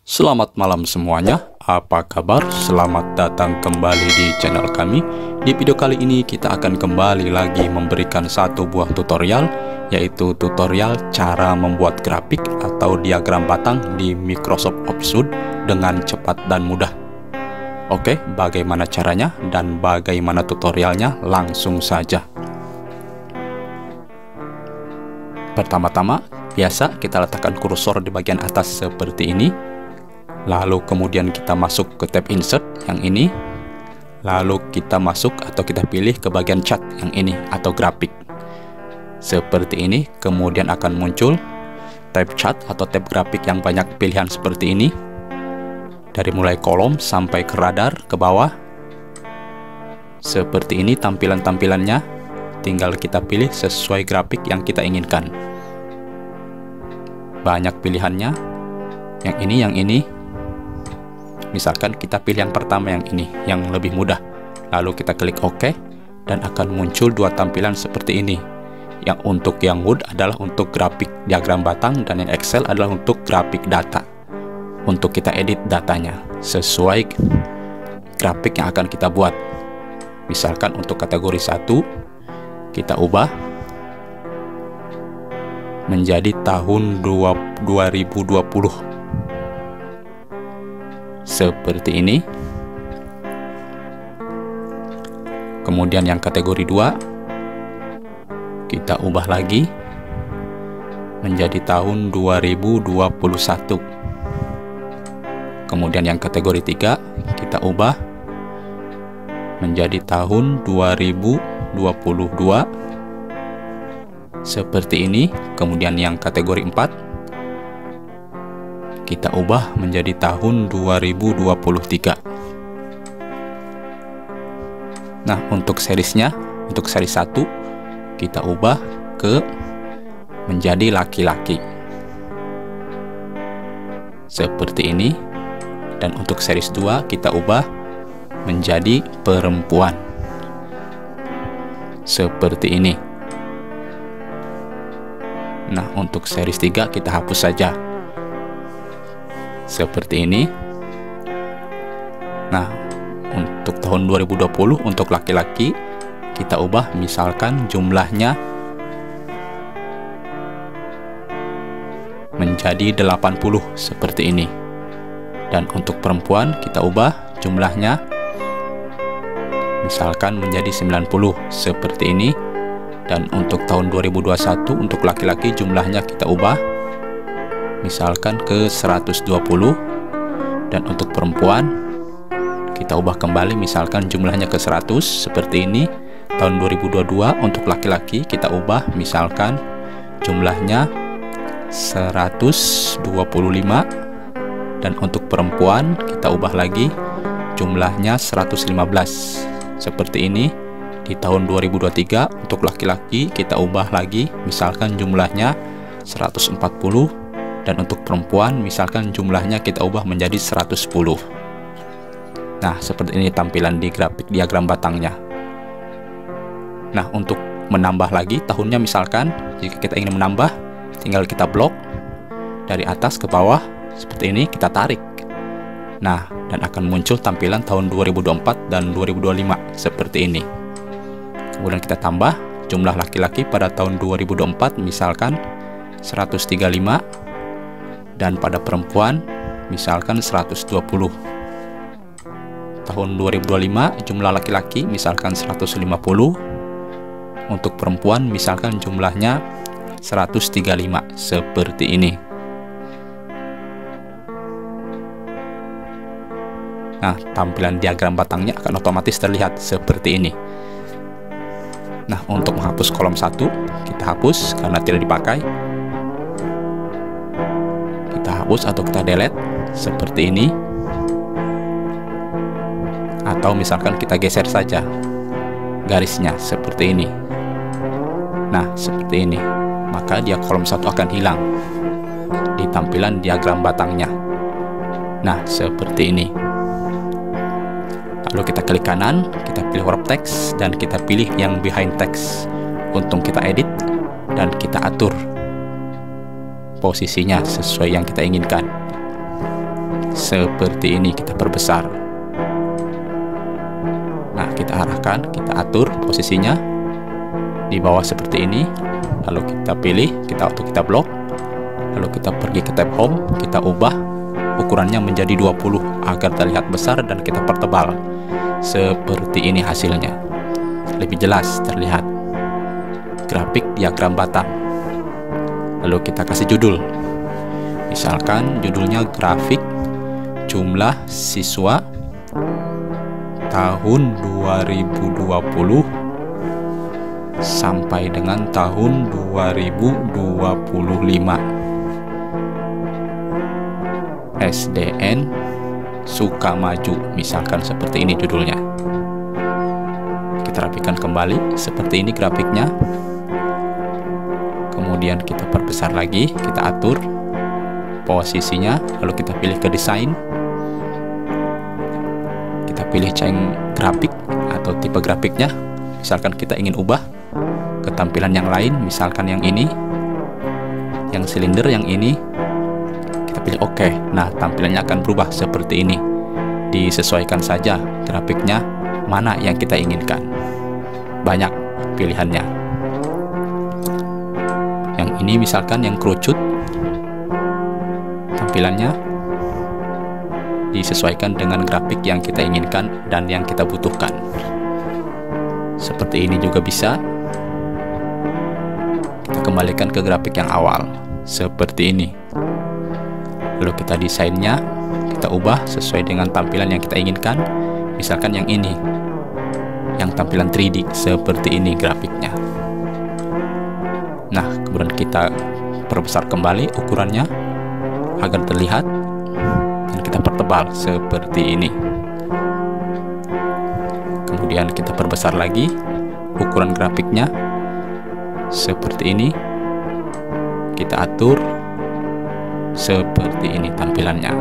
Selamat malam semuanya, apa kabar? Selamat datang kembali di channel kami. Di video kali ini kita akan kembali lagi memberikan satu buah tutorial, yaitu tutorial cara membuat grafik atau diagram batang di Microsoft Office Word dengan cepat dan mudah. Oke, bagaimana caranya dan bagaimana tutorialnya? Langsung saja. Pertama-tama, biasa kita letakkan kursor di bagian atas seperti ini. Lalu kemudian kita masuk ke tab insert yang ini. Lalu kita masuk atau kita pilih ke bagian chart yang ini atau grafik. Seperti ini, kemudian akan muncul tab chart atau tab grafik yang banyak pilihan seperti ini. Dari mulai kolom sampai ke radar ke bawah. Seperti ini tampilan-tampilannya. Tinggal kita pilih sesuai grafik yang kita inginkan. Banyak pilihannya. Yang ini. Misalkan kita pilih yang pertama yang ini, yang lebih mudah. Lalu kita klik OK dan akan muncul dua tampilan seperti ini. Yang untuk yang Word adalah untuk grafik diagram batang dan yang Excel adalah untuk grafik data. Untuk kita edit datanya sesuai grafik yang akan kita buat. Misalkan untuk kategori 1 kita ubah menjadi tahun 2020 seperti ini. Kemudian yang kategori 2 kita ubah lagi menjadi tahun 2021. Kemudian yang kategori 3 kita ubah menjadi tahun 2022 seperti ini. Kemudian yang kategori 4 kita ubah menjadi tahun 2023. Nah, untuk seriesnya, untuk seri 1 kita ubah ke menjadi laki-laki seperti ini. Dan untuk series 2 kita ubah menjadi perempuan seperti ini. Nah, untuk series 3 kita hapus saja seperti ini. Nah, untuk tahun 2020 untuk laki-laki kita ubah misalkan jumlahnya menjadi 80 seperti ini. Dan untuk perempuan kita ubah jumlahnya misalkan menjadi 90 seperti ini. Dan untuk tahun 2021 untuk laki-laki jumlahnya kita ubah misalkan ke 120. Dan untuk perempuan kita ubah kembali misalkan jumlahnya ke 100 seperti ini. Tahun 2022 untuk laki-laki kita ubah misalkan jumlahnya 125. Dan untuk perempuan kita ubah lagi jumlahnya 115 seperti ini. Di tahun 2023 untuk laki-laki kita ubah lagi misalkan jumlahnya 140. Dan untuk perempuan misalkan jumlahnya kita ubah menjadi 110. Nah, seperti ini tampilan di grafik diagram batangnya. Nah, untuk menambah lagi tahunnya misalkan jika kita ingin menambah, tinggal kita blok dari atas ke bawah seperti ini, kita tarik. Nah, dan akan muncul tampilan tahun 2024 dan 2025 seperti ini. Kemudian kita tambah jumlah laki-laki pada tahun 2024 misalkan 135. Dan pada perempuan misalkan 120. Tahun 2025 jumlah laki-laki misalkan 150. Untuk perempuan misalkan jumlahnya 135 seperti ini. Nah, tampilan diagram batangnya akan otomatis terlihat seperti ini. Nah, untuk menghapus kolom 1 kita hapus karena tidak dipakai. Kita hapus atau kita delete seperti ini. Atau misalkan kita geser saja garisnya seperti ini. Nah, seperti ini. Maka dia kolom 1 akan hilang di tampilan diagram batangnya. Nah, seperti ini. Lalu kita klik kanan, kita pilih huruf teks dan kita pilih yang behind text untuk kita edit dan kita atur posisinya sesuai yang kita inginkan. seperti ini, kita perbesar. Nah, kita arahkan, kita atur posisinya di bawah seperti ini, lalu kita pilih, kita blok, lalu kita pergi ke tab home, kita ubah ukurannya menjadi 20 agar terlihat besar dan kita pertebal. Seperti ini hasilnya, lebih jelas terlihat grafik diagram batang. Lalu kita kasih judul, misalkan judulnya grafik jumlah siswa tahun 2020 sampai dengan tahun 2025, SDN Sukamaju, misalkan seperti ini judulnya. Kita rapikan kembali, seperti ini grafiknya. Kemudian kita perbesar lagi, kita atur posisinya, lalu kita pilih ke desain, kita pilih change grafik atau tipe grafiknya. Misalkan kita ingin ubah ke tampilan yang lain, misalkan yang ini, yang silinder yang ini, kita pilih OK. Nah, tampilannya akan berubah seperti ini. Disesuaikan saja grafiknya mana yang kita inginkan. Banyak pilihannya. Yang ini misalkan yang kerucut, tampilannya disesuaikan dengan grafik yang kita inginkan dan yang kita butuhkan. Seperti ini juga bisa. Kita kembalikan ke grafik yang awal, seperti ini. Lalu kita desainnya, kita ubah sesuai dengan tampilan yang kita inginkan. Misalkan yang ini, yang tampilan 3D, seperti ini grafiknya. Nah, kemudian kita perbesar kembali ukurannya agar terlihat, dan kita pertebal seperti ini. Kemudian kita perbesar lagi ukuran grafiknya seperti ini, kita atur seperti ini tampilannya.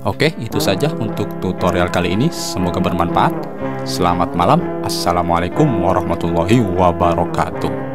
Oke, itu saja untuk tutorial kali ini, semoga bermanfaat. Selamat malam, assalamualaikum warahmatullahi wabarakatuh.